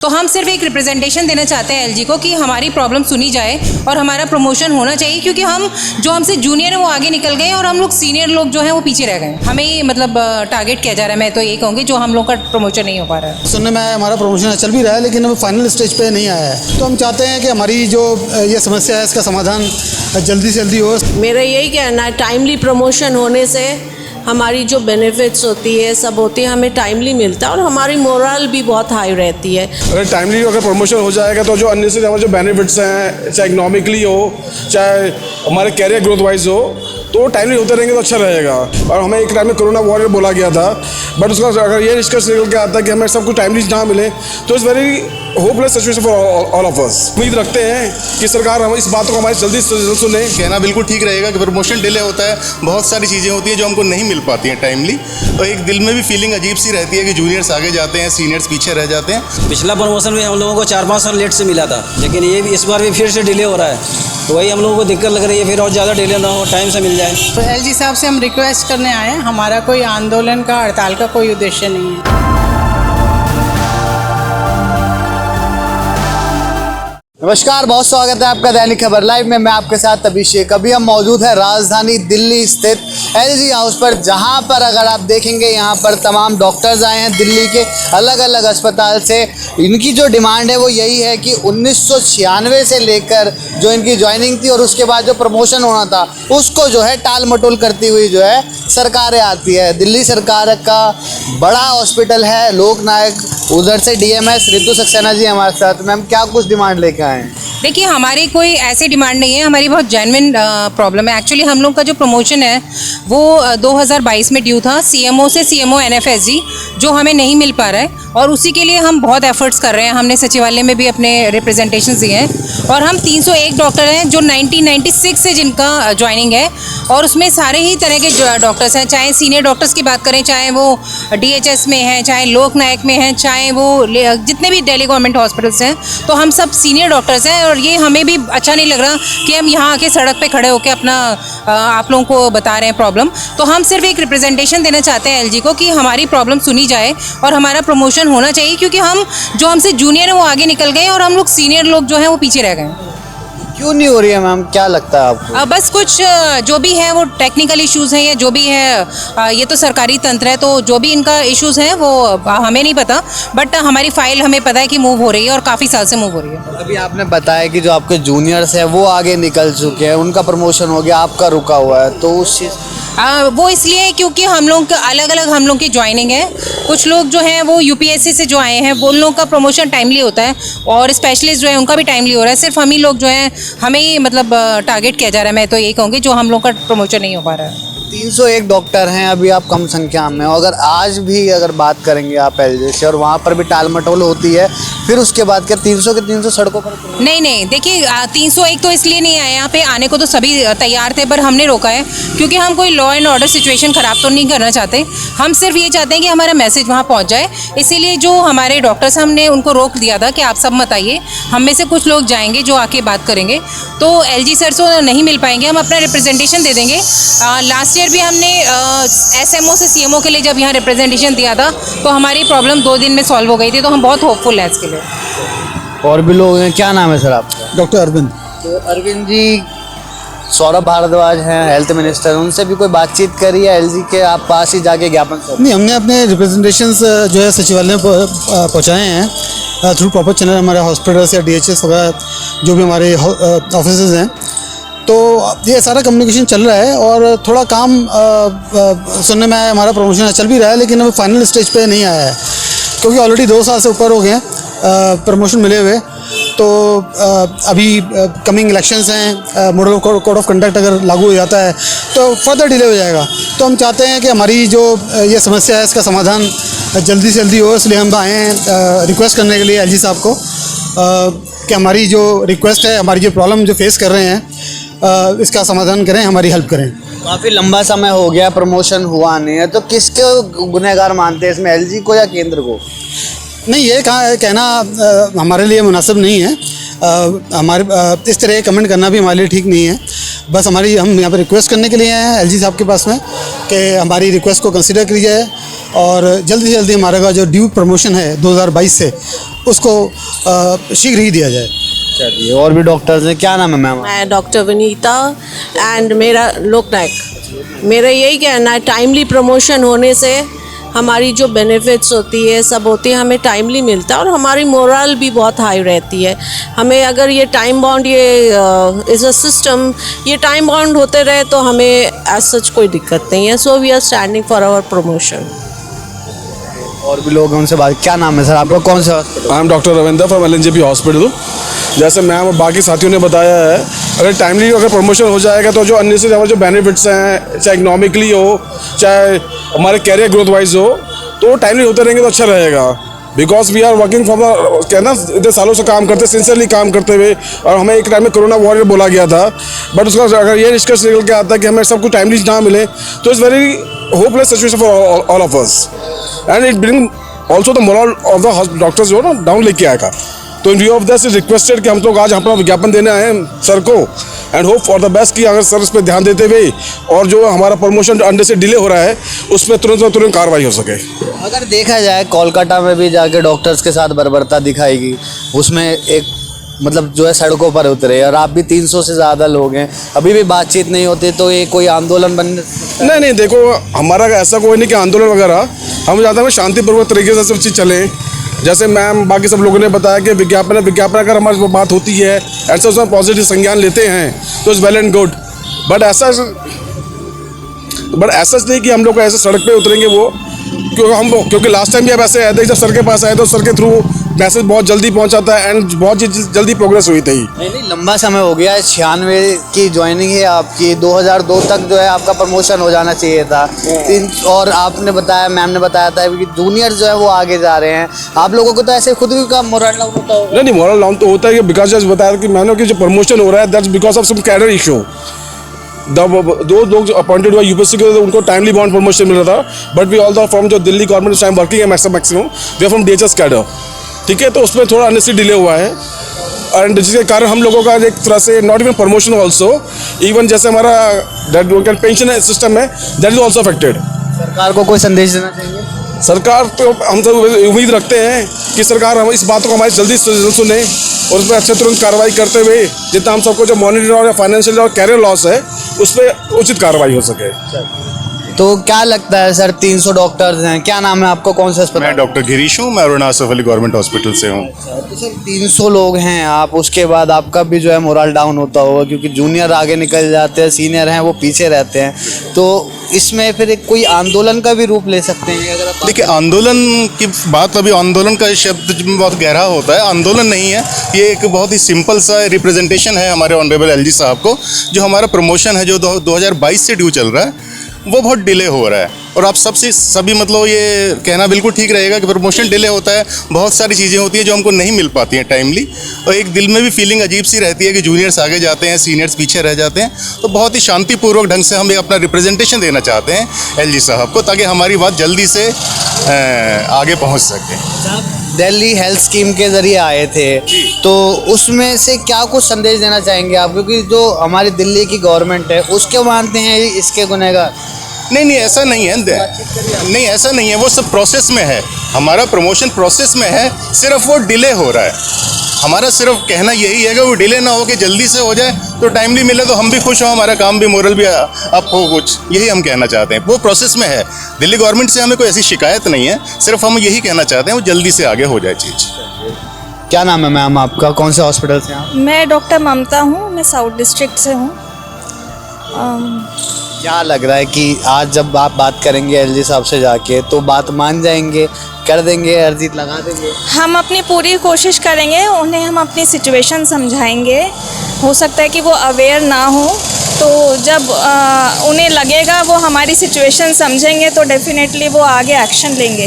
तो हम सिर्फ एक रिप्रेजेंटेशन देना चाहते हैं एलजी को कि हमारी प्रॉब्लम सुनी जाए और हमारा प्रमोशन होना चाहिए, क्योंकि हम जो हमसे जूनियर है वो आगे निकल गए और हम लोग सीनियर लोग जो हैं वो पीछे रह गए। हमें मतलब टारगेट किया जा रहा है, मैं तो यही कहूँगी, जो हम लोग का प्रमोशन नहीं हो पा रहा है। सुनने में हमारा प्रमोशन चल भी रहा है लेकिन अब फाइनल स्टेज पे नहीं आया है, तो हम चाहते हैं कि हमारी जो ये समस्या है इसका समाधान जल्दी से जल्दी हो। मेरा यही कहना है, टाइमली प्रमोशन होने से हमारी जो बेनिफिट्स होती है सब होती है, हमें टाइमली मिलता है और हमारी मोरल भी बहुत हाई रहती है। अगर टाइमली अगर प्रमोशन हो जाएगा तो जो अननेसेसरी हमारे जो बेनिफिट्स हैं, चाहे इकोनॉमिकली हो चाहे हमारे कैरियर ग्रोथ वाइज हो, तो टाइमली होते रहेंगे तो अच्छा रहेगा। और हमें एक टाइम में कोरोना वॉरियर बोला गया था, बट उसका अगर ये निष्कर्ष निकल के आता है कि हमें सब कुछ टाइमली ना मिले तो it's very hopeless situation for all of us. उम्मीद रखते हैं कि सरकार हम इस बात को हमारी जल्दी से जल्द सुने। कहना बिल्कुल ठीक रहेगा कि प्रमोशन डिले होता है, बहुत सारी चीज़ें होती हैं जो हमको नहीं मिल पाती हैं टाइमली, और एक दिल में भी फीलिंग अजीब सी रहती है कि जूनियर्स आगे जाते हैं, सीनियर्स पीछे रह जाते हैं। पिछला प्रमोशन में हम लोगों को 4-5 साल लेट से मिला था, लेकिन ये भी इस बार भी फिर से डिले हो रहा है, तो वही हम लोगों को दिक्कत लग रही है, फिर और ज़्यादा डिले ना हो, टाइम से मिल जाए। तो एलजी साहब से हम रिक्वेस्ट करने आए हैं, हमारा कोई आंदोलन का हड़ताल का कोई उद्देश्य नहीं है। नमस्कार, बहुत स्वागत है आपका दैनिक खबर लाइव में। मैं आपके साथ अभिषेक। अभी हम मौजूद है राजधानी दिल्ली स्थित एलजी हाउस पर, जहां पर अगर आप देखेंगे यहाँ पर तमाम डॉक्टर्स आए हैं दिल्ली के अलग अलग अस्पताल से। इनकी जो डिमांड है वो यही है कि 1996 से लेकर जो इनकी ज्वाइनिंग थी और उसके बाद जो प्रमोशन होना था उसको जो है टाल मटोल करती हुई जो है सरकारें आती है। दिल्ली सरकार का बड़ा हॉस्पिटल है लोकनायक, उधर से डीएमएस रितु सक्सेना जी हमारे साथ। मैम, क्या कुछ डिमांड लेकर आए हैं? देखिए, हमारी कोई ऐसी डिमांड नहीं है, हमारी बहुत जेन्युइन प्रॉब्लम है। एक्चुअली हम लोग का जो प्रमोशन है वो 2022 में ड्यू था, सीएमओ से सीएमओ एनएफएसजी, जो हमें नहीं मिल पा रहा है और उसी के लिए हम बहुत एफर्ट्स कर रहे हैं। हमने सचिवालय में भी अपने रिप्रेजेंटेशन दिए हैं और हम 301 डॉक्टर हैं जो 1996 से जिनका ज्वाइनिंग है, और उसमें सारे ही तरह के डॉक्टर्स हैं, चाहे सीनियर डॉक्टर्स की बात करें, चाहे वो डीएचएस में हैं, चाहे लोकनायक में हैं, चाहे वो जितने भी दिल्ली गवर्नमेंट हॉस्पिटल्स हैं, तो हम सब सीनियर डॉक्टर्स हैं। और ये हमें भी अच्छा नहीं लग रहा कि हम यहाँ आके सड़क पे खड़े होकर अपना आप लोगों को बता रहे हैं प्रॉब्लम। तो हम सिर्फ एक रिप्रेजेंटेशन देना चाहते हैं एलजी को कि हमारी प्रॉब्लम सुनी जाए और हमारा प्रमोशन होना चाहिए, क्योंकि हम जो हमसे जूनियर है वो आगे निकल गए और हम लोग सीनियर लोग जो हैं वो पीछे रह गए। क्यों नहीं हो रही है मैम, क्या लगता है आपको? बस कुछ जो भी है वो टेक्निकल इश्यूज़ हैं या जो भी है, ये तो सरकारी तंत्र है, तो जो भी इनका इश्यूज़ हैं वो हमें नहीं पता, बट हमारी फाइल हमें पता है कि मूव हो रही है और काफ़ी साल से मूव हो रही है। अभी आपने बताया कि जो आपके जूनियर्स हैं वो आगे निकल चुके हैं, उनका प्रमोशन हो गया, आपका रुका हुआ है, तो उस चीज़ वो इसलिए क्योंकि हम लोग अलग अलग हम लोग की ज्वाइनिंग है। कुछ लोग जो हैं वो यूपीएससी से जो आए हैं वो उन लोगों का प्रमोशन टाइमली होता है और स्पेशलिस्ट जो है उनका भी टाइमली हो रहा है। सिर्फ हम ही लोग जो हैं, हमें ही मतलब टारगेट किया जा रहा है, मैं तो यही कहूँगी, जो हम लोग का प्रमोशन नहीं हो पा रहा है। 301 डॉक्टर हैं, अभी आप कम संख्या में हो। अगर आज भी अगर बात करेंगे आप एलजी से और वहाँ पर भी टाल मटोल होती है, फिर उसके बाद क्या 300 के 300 सड़कों पर? नहीं, देखिए 301 तो इसलिए नहीं आए, यहाँ पे आने को तो सभी तैयार थे, पर हमने रोका है क्योंकि हम कोई लॉ एंड ऑर्डर सिचुएशन ख़राब तो नहीं करना चाहते। हम सिर्फ ये चाहते हैं कि हमारा मैसेज वहाँ पहुँच जाए, इसीलिए जो हमारे डॉक्टर्स हमने उनको रोक दिया था कि आप सब मत आइए, हम में से कुछ लोग जाएंगे जो आके बात करेंगे। तो एलजी सर से नहीं मिल पाएंगे, हम अपना रिप्रेजेंटेशन दे देंगे। लास्ट ईयर भी हमने एसएमओ से सीएमओ के लिए जब यहाँ रिप्रेजेंटेशन दिया था तो हमारी प्रॉब्लम 2 दिन में सॉल्व हो गई थी, तो हम बहुत होपफुल हैं इसके लिए। और भी लोग हैं, क्या नाम है सर आपका? डॉक्टर अरविंद। तो अरविंद जी, सौरभ भारद्वाज हैं हेल्थ मिनिस्टर, उनसे भी कोई बातचीत करी है एलजी के आप पास ही जाके ज्ञापन सौंपा? नहीं, हमने अपने रिप्रेजेंटेशंस जो है सचिवालय में पहुँचाए हैं थ्रू प्रॉपर चैनल, हमारे हॉस्पिटल्स या डीएचएस वगैरह जो भी हमारे ऑफिसेज हैं, तो ये सारा कम्युनिकेशन चल रहा है और थोड़ा काम सुनने में आया हमारा प्रमोशन चल भी रहा है लेकिन अब फाइनल स्टेज पे नहीं आया है, क्योंकि ऑलरेडी 2 साल से ऊपर हो गए हैं प्रमोशन मिले हुए। तो अभी कमिंग इलेक्शंस हैं, मॉडल कोड ऑफ कंडक्ट अगर लागू हो जाता है तो फर्दर डिले हो जाएगा। तो हम चाहते हैं कि हमारी जो ये समस्या है इसका समाधान जल्दी से जल्दी हो, इसलिए हम आए हैं रिक्वेस्ट करने के लिए एलजी साहब को कि हमारी जो रिक्वेस्ट है, हमारी जो प्रॉब्लम जो फेस कर रहे हैं इसका समाधान करें, हमारी हेल्प करें। काफ़ी लंबा समय हो गया, प्रमोशन हुआ नहीं है, तो किसको गुनहगार मानते हैं इसमें, एलजी को या केंद्र को? नहीं, ये कहना हमारे लिए मुनासिब नहीं है। हमारे इस तरह कमेंट करना भी हमारे लिए ठीक नहीं है। बस हम यहाँ पर रिक्वेस्ट करने के लिए आए हैं एलजी साहब के पास में कि हमारी रिक्वेस्ट को कंसिडर करी जाए और जल्दी से जल्दी हमारा का जो ड्यू प्रमोशन है 2022 से उसको शीघ्र ही दिया जाए। चलिए, और भी डॉक्टर्स हैं, क्या नाम है मैम? मैं डॉक्टर विनीता एंड मेरा लोकनायक। मेरा यही कहना है, टाइमली प्रमोशन होने से हमारी जो बेनिफिट्स होती है सब होती है, हमें टाइमली मिलता है और हमारी मोरल भी बहुत हाई रहती है। हमें अगर ये टाइम बाउंड, ये इज़ अ सिस्टम, ये टाइम बाउंड होते रहे तो हमें एज सच कोई दिक्कत नहीं है। So we are standing for our promotion. और भी लोग हैं, उनसे बात। क्या नाम है सर आपका, कौन सा hospital? I am doctor Ravinder from LNJP hospital. जैसे मैम और बाकी साथियों ने बताया है, अगर टाइमली अगर प्रमोशन हो जाएगा तो जो अननेसेसरी हमारे जो बेनिफिट्स हैं, चाहे इकोनॉमिकली हो, चाहे हमारे कैरियर ग्रोथ वाइज हो, तो टाइमली होते रहेंगे तो अच्छा रहेगा। Because we are working for the, कहना इतने सालों से काम करते, सिंसियरली काम करते हुए, और हमें एक टाइम में कोरोना वॉरियर बोला गया था, बट उसका अगर ये निष्कर्ष निकल के आता है कि हमें सब कुछ टाइमली ना मिले तो it's very hopeless situation for all of us, and it bring also the moral of the doctors जो है ना डाउन लेके आएगा। तो इन view of this is requested कि हम लोग आज अपना विज्ञापन देने आए हैं सर को, and hope for the best कि अगर सर इस पर ध्यान देते हुए और जो हमारा प्रमोशन अंडर से डिले हो रहा है उस पर तुरंत कार्रवाई हो सके। अगर देखा जाए कोलकाता में भी जाके डॉक्टर्स के साथ बर्बरता दिखाएगी, उसमें एक मतलब जो है सड़कों पर उतरे, और आप भी 300 से ज़्यादा लोग हैं, अभी भी बातचीत नहीं होती, तो ये कोई आंदोलन बनने? नहीं, देखो हमारा ऐसा कोई नहीं कि आंदोलन वगैरह, हम चाहते हैं शांतिपूर्वक तरीके से सब चीज़ चले। जैसे मैम बाकी सब लोगों ने बताया कि विज्ञापन अगर हमारी बात होती है, ऐसा उसमें पॉजिटिव संज्ञान लेते हैं तो it's well and good, but ऐसा नहीं कि हम लोग ऐसे सड़क पे उतरेंगे वो, क्योंकि लास्ट टाइम भी अब ऐसे आए थे, जब सर के पास आए तो सर के थ्रू मैसेज बहुत जल्दी पहुंचाता है एंड बहुत जल्दी प्रोग्रेस हुई थी। नहीं, लंबा समय हो गया है, 96 की ज्वाइनिंग है आपकी, 2002 तक जो है आपका प्रमोशन हो जाना चाहिए था। और आपने बताया, मैम ने बताया था कि जूनियर जो है वो आगे जा रहे हैं, आप लोगों को तो ऐसे खुद भी का मोरल डाउन होता होगा? नहीं, मोरल डाउन तो होता है, बिकॉज जैसे बताया कि मैंने कि जो प्रमोशन हो रहा है that's because of some cadre issue. दो लोग जो अपॉइंटेड हुआ यूपीएससी के, उनको टाइमली बाउंड प्रमोशन मिल रहा था, but we all the from जो दिल्ली गवर्नमेंट टाइम वर्किंग है maximum we are from DHS cadre, ठीक है, तो उसमें थोड़ा अननेसेसरी डिले हुआ है, एंड जिसके कारण हम लोगों का एक तरह से not even promotion also, even जैसे हमारा पेंशन सिस्टम है दैट इज ऑल्सो अफेक्टेड। सरकार को कोई संदेश देना चाहिए? सरकार तो हम सब उम्मीद रखते हैं कि सरकार हम इस बात को हमारी जल्दी से सुने और उस पर अच्छे तुरंत कार्रवाई करते हुए जितना हम सबको जो मॉनिटरी और फाइनेंशियल और कैरियर लॉस है उस पर उचित कार्रवाई हो सके। तो क्या लगता है सर, 300 डॉक्टर्स हैं, क्या नाम है आपको, कौन सा अस्पताल? मैं डॉक्टर गिरीश हूँ, मैं अरुणा आसफ अली गवर्नमेंट हॉस्पिटल से हूँ। तो सर 300 लोग हैं आप, उसके बाद आपका भी जो है मोरल डाउन होता होगा, क्योंकि जूनियर आगे निकल जाते हैं, सीनियर हैं वो पीछे रहते हैं, तो इसमें फिर एक कोई आंदोलन का भी रूप ले सकते हैं अगर आप? देखिए, आंदोलन की बात, अभी आंदोलन का शब्द बहुत गहरा होता है, आंदोलन नहीं है, ये एक बहुत ही सिंपल सा रिप्रेजेंटेशन है हमारे ऑनरेबल LG साहब को। जो हमारा प्रमोशन है जो 2022 से ड्यू चल रहा है वो बहुत डिले हो रहा है, और आप सभी मतलब ये कहना बिल्कुल ठीक रहेगा कि प्रमोशन डिले होता है, बहुत सारी चीज़ें होती हैं जो हमको नहीं मिल पाती हैं टाइमली, और एक दिल में भी फीलिंग अजीब सी रहती है कि जूनियर्स आगे जाते हैं, सीनियर्स पीछे रह जाते हैं। तो बहुत ही शांतिपूर्वक ढंग से हम एक अपना रिप्रेजेंटेशन देना चाहते हैं LG साहब को, ताकि हमारी बात जल्दी से आगे पहुँच सके। दिल्ली हेल्थ स्कीम के जरिए आए थे, तो उसमें से क्या कुछ संदेश देना चाहेंगे आप, क्योंकि जो हमारी दिल्ली की गवर्नमेंट है उसके मानते हैं इसके गुनहगार? नहीं, ऐसा नहीं है, नहीं ऐसा नहीं है, वो सब प्रोसेस में है, हमारा प्रमोशन प्रोसेस में है, सिर्फ वो डिले हो रहा है। हमारा सिर्फ कहना यही है कि वो डिले ना हो कि जल्दी से हो जाए, तो टाइमली मिले तो हम भी खुश हों, हमारा काम भी, मोरल भी अप हो, कुछ यही हम कहना चाहते हैं। वो प्रोसेस में है, दिल्ली गवर्नमेंट से हमें कोई ऐसी शिकायत नहीं है, सिर्फ हम यही कहना चाहते हैं वो जल्दी से आगे हो जाए चीज़। क्या नाम है मैम आपका, कौन से हॉस्पिटल से आप? मैं डॉक्टर ममता हूँ, मैं साउथ डिस्ट्रिक्ट से हूँ। क्या लग रहा है कि आज जब आप बात करेंगे LG साहब से जाके तो बात मान जाएंगे, कर देंगे, अर्जी लगा देंगे? हम अपनी पूरी कोशिश करेंगे, उन्हें हम अपनी सिचुएशन समझाएंगे। हो सकता है कि वो अवेयर ना हो, तो जब उन्हें लगेगा, वो हमारी सिचुएशन समझेंगे तो डेफिनेटली वो आगे एक्शन लेंगे।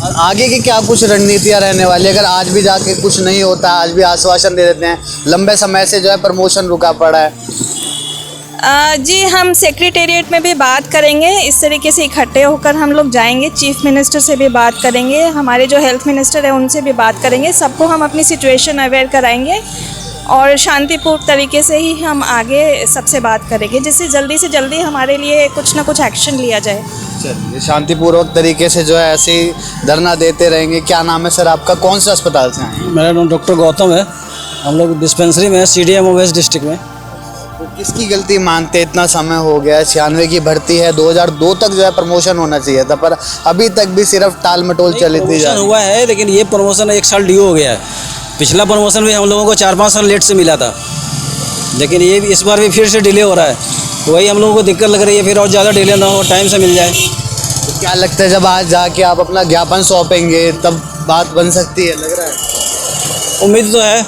और आगे की क्या कुछ रणनीतियाँ रहने वाली, अगर आज भी जाके कुछ नहीं होता, आज भी आश्वासन दे देते हैं, लंबे समय से जो है प्रमोशन रुका पड़ा है? जी, हम सेक्रेटेरिएट में भी बात करेंगे, इस तरीके से इकट्ठे होकर हम लोग जाएंगे, चीफ मिनिस्टर से भी बात करेंगे, हमारे जो हेल्थ मिनिस्टर है उनसे भी बात करेंगे, सबको हम अपनी सिचुएशन अवेयर कराएंगे और शांतिपूर्ण तरीके से ही हम आगे सबसे बात करेंगे, जिससे जल्दी से जल्दी हमारे लिए कुछ ना कुछ एक्शन लिया जाए। चलिए, शांतिपूर्वक तरीके से जो है ऐसे ही धरना देते रहेंगे। क्या नाम है सर आपका, कौन से अस्पताल से आए हैं? मेरा नाम डॉक्टर गौतम है। हम लोग डिस्पेंसरी में CDMO वेस्ट डिस्ट्रिक्ट में। तो किसकी गलती मानते, इतना समय हो गया, 96 की भर्ती है, 2002 तक जो है प्रमोशन होना चाहिए था, पर अभी तक भी सिर्फ टाल मटोल चलती जा प्रमोशन रही हुआ है, लेकिन ये प्रमोशन 1 साल ड्यू हो गया है। पिछला प्रमोशन भी हम लोगों को 4-5 साल लेट से मिला था, लेकिन ये इस बार भी फिर से डिले हो रहा है। तो वही हम लोगों को दिक्कत लग रही है, फिर और ज़्यादा डिले ना हो, टाइम से मिल जाए। तो क्या लगता है जब आज जाके आप अपना ज्ञापन सौंपेंगे तब बात बन सकती है, लग रहा है? उम्मीद तो है,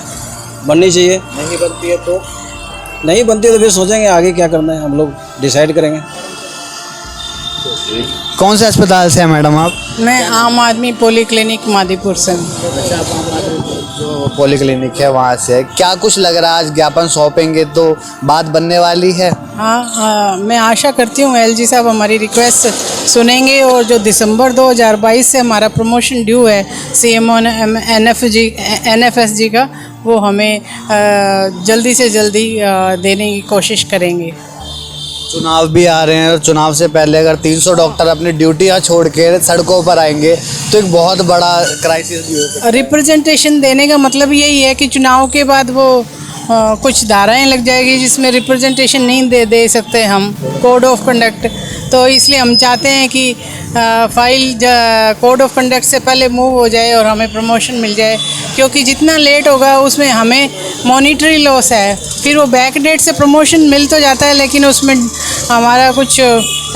बननी चाहिए। नहीं बनती है तो नहीं बनती तो फिर सोचेंगे आगे क्या करना है, हम लोग डिसाइड करेंगे। कौन से अस्पताल से हैं मैडम आप? मैं आम आदमी पॉलीक्लिनिक मादीपुर से हूँ। जो पॉलीक्लिनिक है वहाँ से है। क्या कुछ लग रहा है आज ज्ञापन सौंपेंगे तो बात बनने वाली है? हाँ, मैं आशा करती हूँ LG साहब हमारी रिक्वेस्ट सुनेंगे और जो दिसंबर 2022 से हमारा प्रमोशन ड्यू है CMO NFSG का, वो हमें जल्दी से जल्दी देने की कोशिश करेंगे। चुनाव भी आ रहे हैं और चुनाव से पहले अगर 300 डॉक्टर अपनी ड्यूटियाँ छोड़ के सड़कों पर आएंगे तो एक बहुत बड़ा क्राइसिस भी हो सकता है। रिप्रेजेंटेशन देने का मतलब यही है कि चुनाव के बाद वो कुछ धाराएं लग जाएगी जिसमें रिप्रेजेंटेशन नहीं दे सकते हम, कोड ऑफ कंडक्ट। तो इसलिए हम चाहते हैं कि फाइल कोड ऑफ कंडक्ट से पहले मूव हो जाए और हमें प्रमोशन मिल जाए, क्योंकि जितना लेट होगा उसमें हमें मॉनिटरी लॉस है। फिर वो बैक डेट से प्रमोशन मिल तो जाता है, लेकिन उसमें हमारा कुछ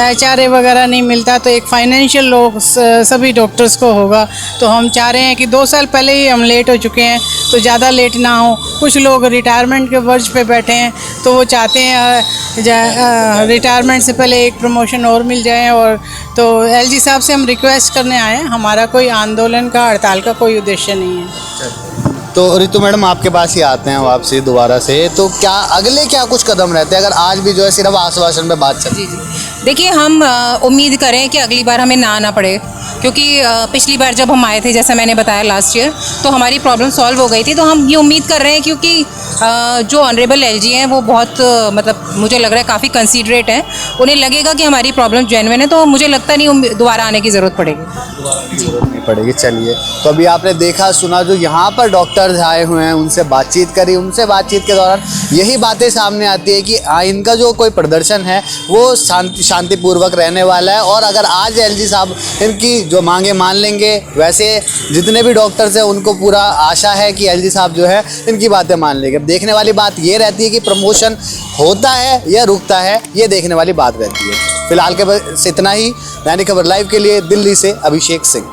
HRA वगैरह नहीं मिलता, तो एक फाइनेंशियल लॉस सभी डॉक्टर्स को होगा। तो हम चाह रहे हैं कि 2 साल पहले ही हम लेट हो चुके हैं, तो ज़्यादा लेट ना हो। कुछ लोग रिटायरमेंट के वर्ज पे बैठे हैं, तो वो चाहते हैं रिटायरमेंट से पहले एक प्रमोशन और मिल जाए। और तो LG साहब से हम रिक्वेस्ट करने आए हैं, हमारा कोई आंदोलन का, हड़ताल का कोई उद्देश्य नहीं है। तो रितु मैडम आपके पास ही आते हैं वापसी दोबारा से, तो क्या अगले क्या कुछ कदम रहते हैं अगर आज भी जो है सिर्फ आश्वासन पे बात चल? जी देखिए, हम उम्मीद करें कि अगली बार हमें ना आना पड़े, क्योंकि पिछली बार जब हम आए थे, जैसा मैंने बताया लास्ट ईयर, तो हमारी प्रॉब्लम सॉल्व हो गई थी। तो हम ये उम्मीद कर रहे हैं, क्योंकि जो ऑनरेबल LG हैं वो बहुत मतलब मुझे लग रहा है काफ़ी कंसीडरेट हैं। उन्हें लगेगा कि हमारी प्रॉब्लम जेन्युइन है, तो मुझे लगता नहीं दोबारा आने की ज़रूरत पड़ेगी। नहीं पड़ेगी। चलिए, तो अभी आपने देखा सुना, जो यहाँ पर डॉक्टर्स आए हुए हैं उनसे बातचीत करी, उनसे बातचीत के दौरान यही बातें सामने आती है कि इनका जो कोई प्रदर्शन है वो शांतिपूर्वक रहने वाला है। और अगर आज LG साहब इनकी जो मांगे मान लेंगे, वैसे जितने भी डॉक्टर्स हैं उनको पूरा आशा है कि LG साहब जो है इनकी बातें मान लेंगे। देखने वाली बात ये रहती है कि प्रमोशन होता है या रुकता है, ये देखने वाली बात रहती है। फिलहाल के बस इतना ही। दैनिक खबर लाइव के लिए दिल्ली से अभिषेक सिंह।